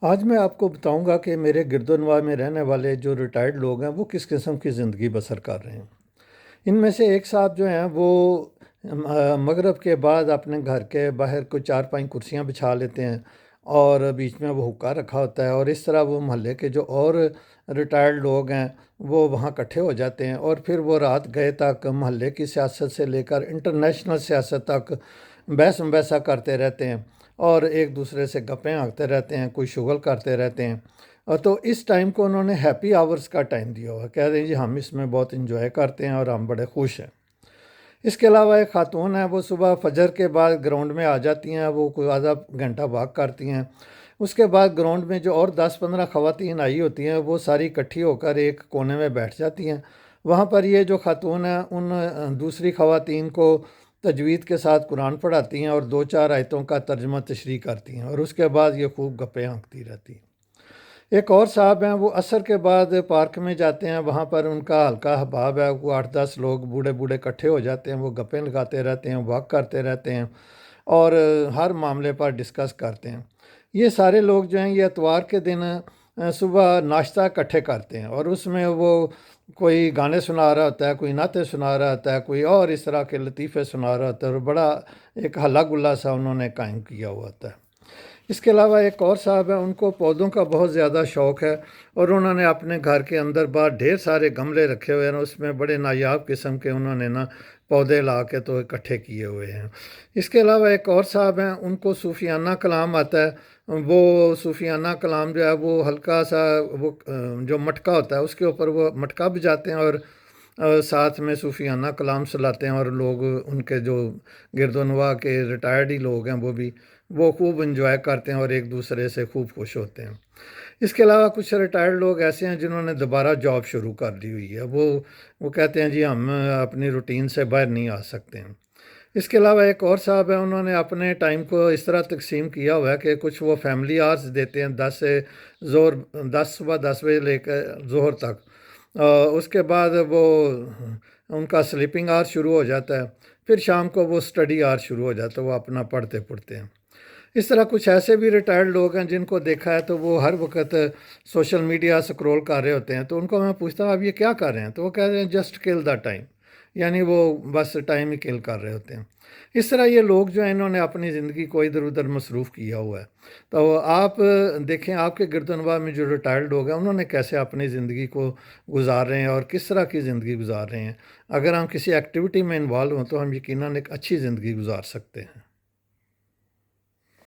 آج میں آپ کو بتاؤں گا کہ میرے گرد و نواح میں رہنے والے جو ریٹائرڈ لوگ ہیں وہ کس قسم کی زندگی بسر کر رہے ہیں۔ ان میں سے ایک صاحب جو ہیں وہ مغرب کے بعد اپنے گھر کے باہر کوئی 4-5 کرسیاں بچھا لیتے ہیں اور بیچ میں وہ حقہ رکھا ہوتا ہے، اور اس طرح وہ محلے کے جو اور ریٹائرڈ لوگ ہیں وہ وہاں اکٹھے ہو جاتے ہیں، اور پھر وہ رات گئے تک محلے کی سیاست سے لے کر انٹرنیشنل سیاست تک بحث مباحثہ کرتے رہتے ہیں اور ایک دوسرے سے گپیں ہانکتے رہتے ہیں، کوئی شغل کرتے رہتے ہیں۔ اور تو اس ٹائم کو انہوں نے ہیپی آورز کا ٹائم دیا ہوا، کہہ رہے ہیں جی ہم اس میں بہت انجوائے کرتے ہیں اور ہم بڑے خوش ہیں۔ اس کے علاوہ ایک خاتون ہیں، وہ صبح فجر کے بعد گراؤنڈ میں آ جاتی ہیں، وہ کوئی آدھا گھنٹہ واک کرتی ہیں۔ اس کے بعد گراؤنڈ میں جو اور 10-15 خواتین آئی ہوتی ہیں وہ ساری اکٹھی ہو کر ایک کونے میں بیٹھ جاتی ہیں۔ وہاں پر یہ جو خاتون ہیں ان دوسری خواتین کو تجوید کے ساتھ قرآن پڑھاتی ہیں اور 2-4 آیتوں کا ترجمہ تشریح کرتی ہیں، اور اس کے بعد یہ خوب گپیں ہانکتی رہتی ہیں۔ ایک اور صاحب ہیں، وہ عصر کے بعد پارک میں جاتے ہیں، وہاں پر ان کا ہلکا احباب ہے، وہ 8-10 لوگ بوڑھے بوڑھے اکٹھے ہو جاتے ہیں، وہ گپیں لگاتے رہتے ہیں، واک کرتے رہتے ہیں اور ہر معاملے پر ڈسکس کرتے ہیں۔ یہ سارے لوگ جو ہیں یہ اتوار کے دن صبح ناشتہ اکٹھے کرتے ہیں، اور اس میں وہ کوئی گانے سنا رہا ہوتا ہے، کوئی نعتیں سنا رہا ہوتا ہے، کوئی اور اس طرح کے لطیفے سنا رہا ہوتا ہے، اور بڑا ایک ہلا گلا سا انہوں نے قائم کیا ہوا ہوتا ہے۔ اس کے علاوہ ایک اور صاحب ہیں، ان کو پودوں کا بہت زیادہ شوق ہے، اور انہوں نے اپنے گھر کے اندر باہر ڈھیر سارے گملے رکھے ہوئے ہیں، اس میں بڑے نایاب قسم کے انہوں نے پودے لا کے تو اکٹھے کیے ہوئے ہیں۔ اس کے علاوہ ایک اور صاحب ہیں، ان کو صوفیانہ کلام آتا ہے۔ وہ صوفیانہ کلام جو ہے وہ ہلکا سا وہ جو مٹکا ہوتا ہے اس کے اوپر وہ مٹکا بجاتے ہیں اور ساتھ میں صوفیانہ کلام سلاتے ہیں، اور لوگ ان کے جو گرد و نواح کے ریٹائرڈ ہی لوگ ہیں وہ خوب انجوائے کرتے ہیں اور ایک دوسرے سے خوب خوش ہوتے ہیں۔ اس کے علاوہ کچھ ریٹائرڈ لوگ ایسے ہیں جنہوں نے دوبارہ جاب شروع کر دی ہوئی ہے، وہ کہتے ہیں جی ہم اپنی روٹین سے باہر نہیں آ سکتے ہیں۔ اس کے علاوہ ایک اور صاحب ہیں، انہوں نے اپنے ٹائم کو اس طرح تقسیم کیا ہوا ہے کہ کچھ وہ فیملی آورز دیتے ہیں 10 صبح 10 بجے لے کر ظہر تک، اس کے بعد وہ ان کا سلیپنگ آور شروع ہو جاتا ہے، پھر شام کو وہ اسٹڈی آور شروع ہو جاتا ہے، وہ اپنا پڑھتے پڑھتے ہیں۔ اس طرح کچھ ایسے بھی ریٹائرڈ لوگ ہیں جن کو دیکھا ہے تو وہ ہر وقت سوشل میڈیا سکرول کر رہے ہوتے ہیں، تو ان کو میں پوچھتا ہوں آپ یہ کیا کر رہے ہیں، تو وہ کہہ رہے ہیں جسٹ کل دا ٹائم، یعنی وہ بس ٹائم ہی کل کر رہے ہوتے ہیں۔ اس طرح یہ لوگ جو ہیں انہوں نے اپنی زندگی کو ادھر ادھر مصروف کیا ہوا ہے۔ تو آپ دیکھیں آپ کے گرد و نواح میں جو ریٹائرڈ لوگ ہیں انہوں نے کیسے اپنی زندگی کو گزار رہے ہیں اور کس طرح کی زندگی گزار رہے ہیں۔ اگر ہم کسی ایکٹیویٹی میں انوالو ہوں تو ہم یقیناً ایک اچھی زندگی گزار سکتے ہیں۔